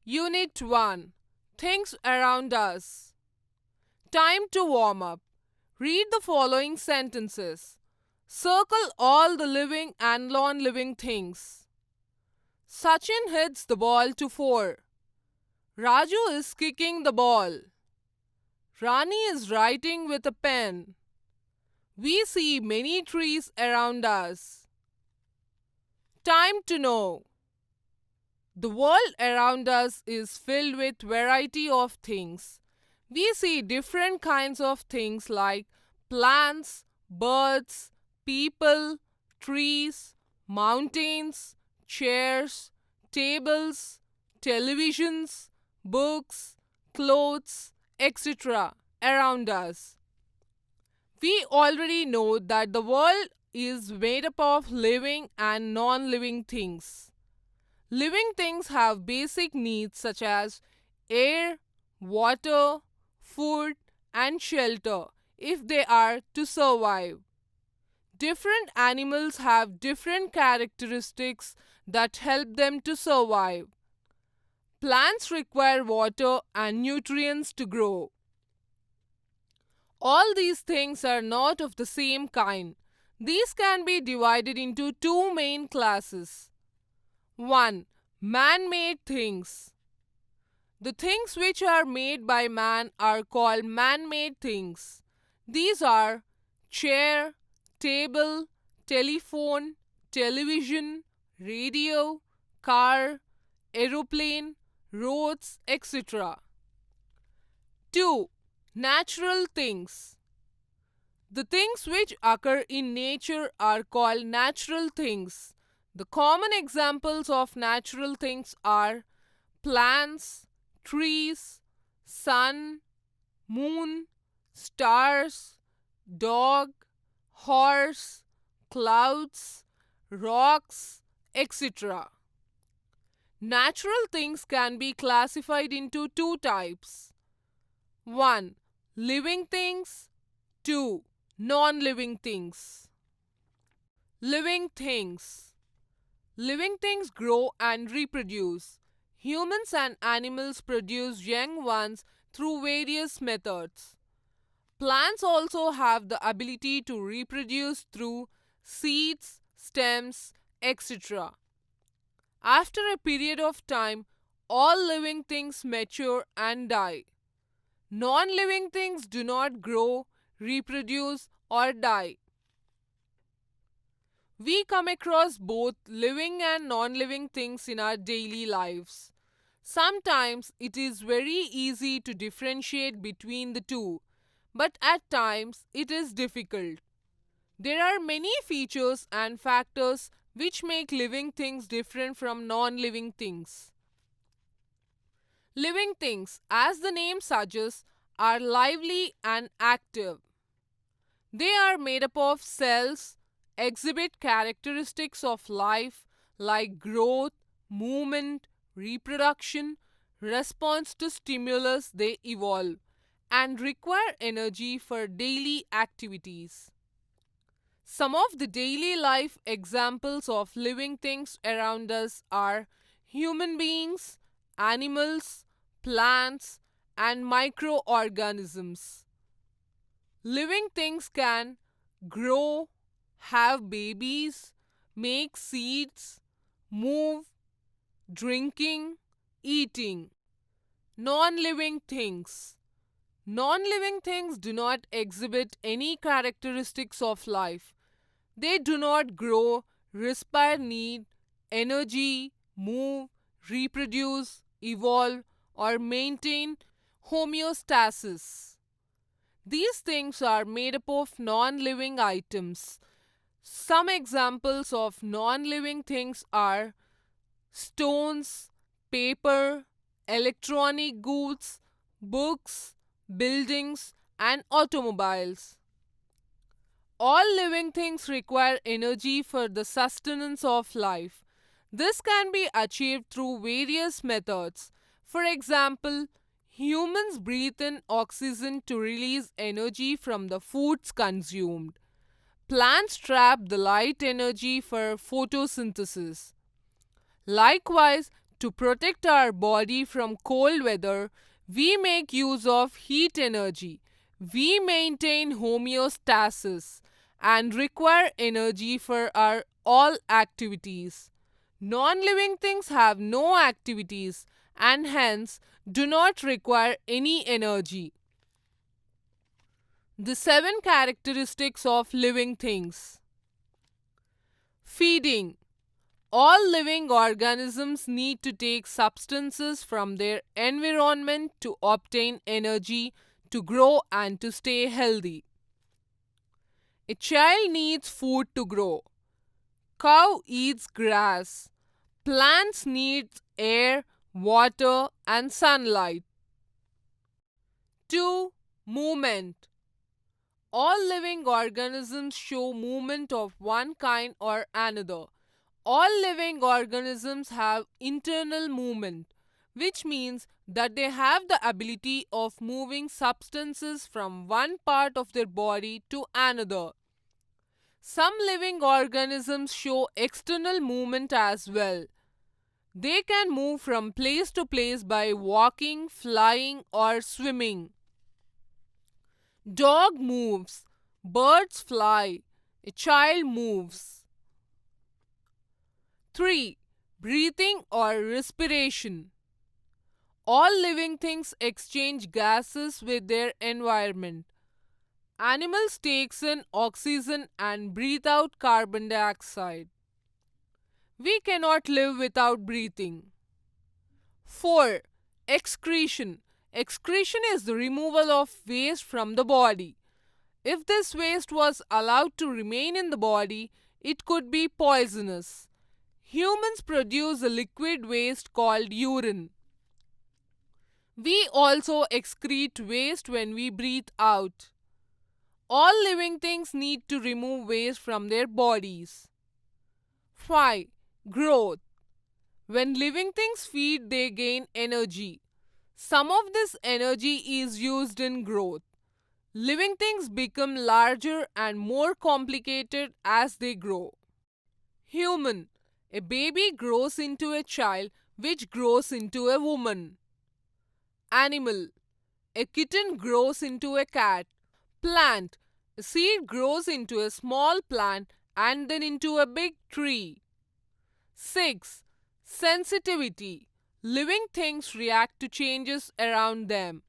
Unit 1. Things around us. Time to warm up. Read the following sentences. Circle all the living and non living things. Sachin hits the ball to 4. Raju is kicking the ball. Rani is writing with a pen. We see many trees around us. Time to know. The world around us is filled with variety of things. We see different kinds of things like plants, birds, people, trees, mountains, chairs, tables, televisions, books, clothes, etc. around us. We already know that the world is made up of living and non living things. Living things have basic needs such as air, water, food, and shelter if they are to survive. Different animals have different characteristics that help them to survive. Plants require water and nutrients to grow. All these things are not of the same kind. These can be divided into two main classes. 1. Man-made things. The things which are made by man are called man-made things. These are chair, table, telephone, television, radio, car, aeroplane, roads, etc. 2. Natural things. The things which occur in nature are called natural things. The common examples of natural things are plants, trees, sun, moon, stars, dog, horse, clouds, rocks, etc. Natural things can be classified into two types. 1. Living things. 2. Non-living things. Living things. Living things grow and reproduce. Humans and animals produce young ones through various methods. Plants also have the ability to reproduce through seeds, stems, etc. After a period of time, all living things mature and die. Non-living things do not grow, reproduce, or die. We come across both living and non-living things in our daily lives. Sometimes it is very easy to differentiate between the two, but at times it is difficult. There are many features and factors which make living things different from non-living things. Living things, as the name suggests, are lively and active. They are made up of cells, exhibit characteristics of life like growth, movement, reproduction, response to stimulus they evolve, and require energy for daily activities. Some of the daily life examples of living things around us are human beings, animals, plants, and microorganisms. Living things can grow, have babies, make seeds, move, drinking, eating. Non-living things. Non-living things do not exhibit any characteristics of life. They do not grow, respire, need energy, move, reproduce, evolve, or maintain homeostasis. These things are made up of non-living items. Some examples of non-living things are stones, paper, electronic goods, books, buildings, and automobiles. All living things require energy for the sustenance of life. This can be achieved through various methods. For example, humans breathe in oxygen to release energy from the foods consumed. Plants trap the light energy for photosynthesis. Likewise, To protect our body from cold weather, we make use of heat energy. We maintain homeostasis and require energy for our all activities. Non-living things have no activities and hence do not require any energy. The 7 characteristics of living things. Feeding. All living organisms need to take substances from their environment to obtain energy, to grow and to stay healthy. A child needs food to grow. Cow eats grass. Plants need air, water and sunlight. 2. Movement. All living organisms show movement of one kind or another. All living organisms have internal movement, which means that they have the ability of moving substances from one part of their body to another. Some living organisms show external movement as well. They can move from place to place by walking, flying, or swimming. Dog moves, birds fly, a child moves. 3. Breathing or respiration. All living things exchange gases with their environment. Animals take in oxygen and breathe out carbon dioxide. We cannot live without breathing. 4. Excretion. Excretion is the removal of waste from the body. If this waste was allowed to remain in the body, it could be poisonous. Humans produce a liquid waste called urine. We also excrete waste when we breathe out. All living things need to remove waste from their bodies. 5. Growth. When living things feed, they gain energy. Some of this energy is used in growth. Living things become larger and more complicated as they grow. Human. A baby grows into a child, which grows into a woman. Animal. A kitten grows into a cat. Plant. A seed grows into a small plant and then into a big tree. 6. Sensitivity. Living things react to changes around them.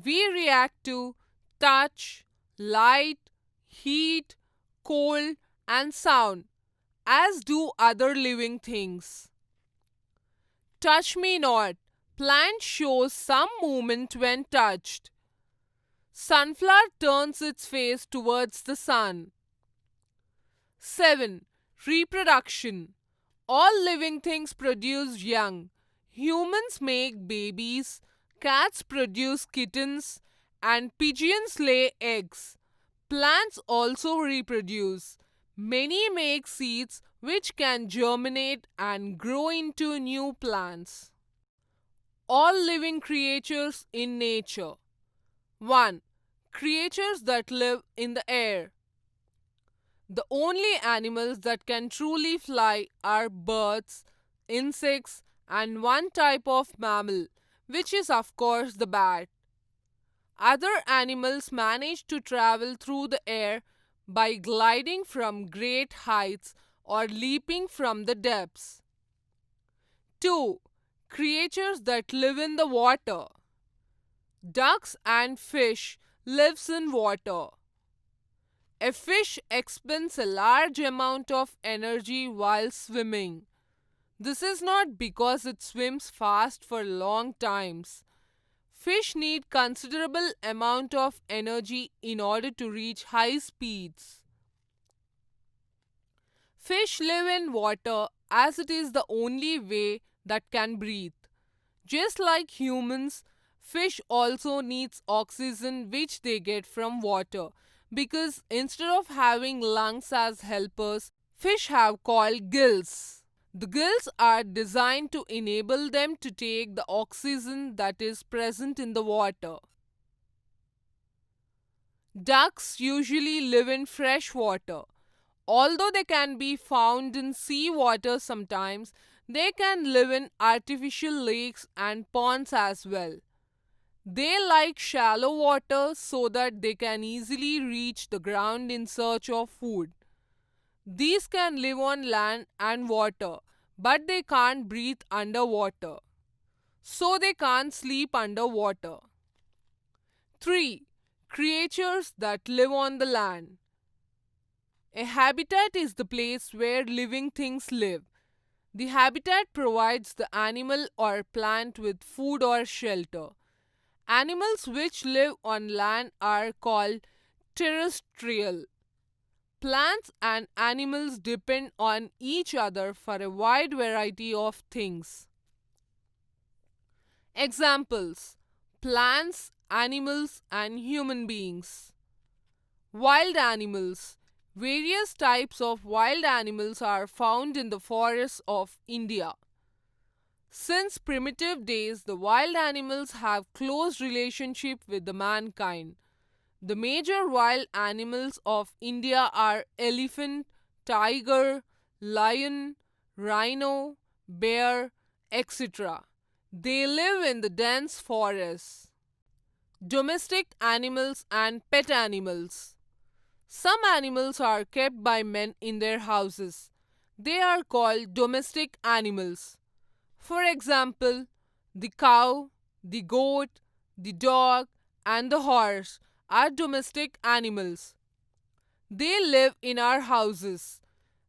We react to touch, light, heat, cold, and sound, as do other living things. Touch me not. Plant shows some movement when touched. Sunflower turns its face towards the sun. 7. Reproduction. All living things produce young. Humans make babies, cats produce kittens, and pigeons lay eggs. Plants also reproduce. Many make seeds which can germinate and grow into new plants. All living creatures in nature. 1. Creatures that live in the air. The only animals that can truly fly are birds, insects, and one type of mammal, which is of course the bat. Other animals manage to travel through the air by gliding from great heights or leaping from the depths. 2. Creatures that live in the water. Ducks and fish lives in water. A fish expends a large amount of energy while swimming. This is not because it swims fast for long times. Fish need considerable amount of energy in order to reach high speeds. Fish live in water as it is the only way that can breathe. Just like humans, fish also needs oxygen which they get from water, because instead of having lungs as helpers, fish have called gills. The gills are designed to enable them to take the oxygen that is present in the water. Ducks usually live in fresh water. Although they can be found in sea water sometimes, They can live in artificial lakes and ponds as well. They like shallow water so that they can easily reach the ground in search of food. These can live on land and water, but they can't breathe underwater, so they can't sleep underwater. 3. Creatures that live on the land. A habitat is the place where living things live. The habitat provides the animal or plant with food or shelter. Animals which live on land are called terrestrial. Plants and animals depend on each other for a wide variety of things. Examples: plants, animals, and human beings. Wild animals. Various types of wild animals are found in the forests of India. Since primitive days, the wild animals have close relationship with the mankind. The major wild animals of India are elephant, tiger, lion, rhino, bear, etc. They live in the dense forests. Domestic animals and pet animals. Some animals are kept by men in their houses. They are called domestic animals. For example, the cow, the goat, the dog, and the horse are domestic animals. They live in our houses.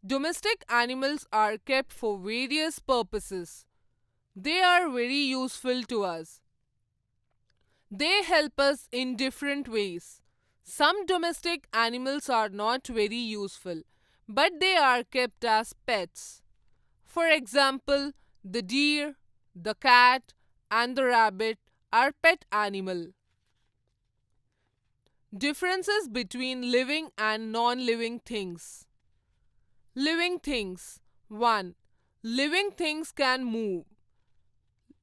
Domestic animals are kept for various purposes. They are very useful to us. They help us in different ways. Some domestic animals are not very useful, but they are kept as pets. For example, the deer, the cat, and the rabbit are pet animal. Differences between living and non-living things. Living things. 1. Living things can move.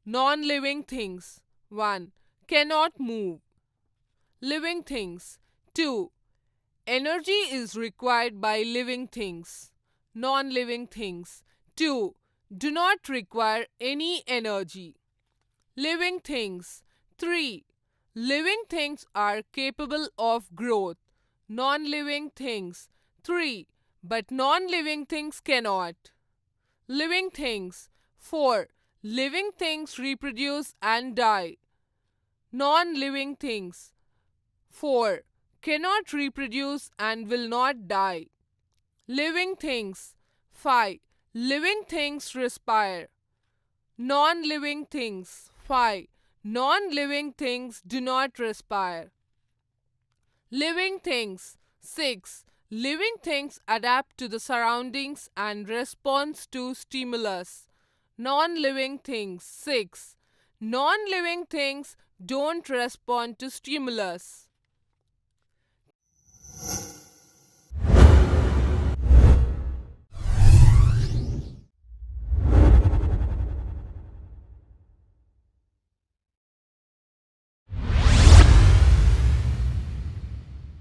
Non-living things. 1. Cannot move. Living things. 2. Energy is required by living things. Non-living things. 2. Do not require any energy. Living things. 3. Living things are capable of growth. Non-living things. 3. But non-living things cannot. Living things. 4. Living things reproduce and die. Non-living things. 4. Cannot reproduce and will not die. Living things. 5. Living things respire. Non-living things. 5. Non-living things do not respire. Living things. 6. Living things adapt to the surroundings and respond to stimulus. Non-living things. 6. Non-living things don't respond to stimulus.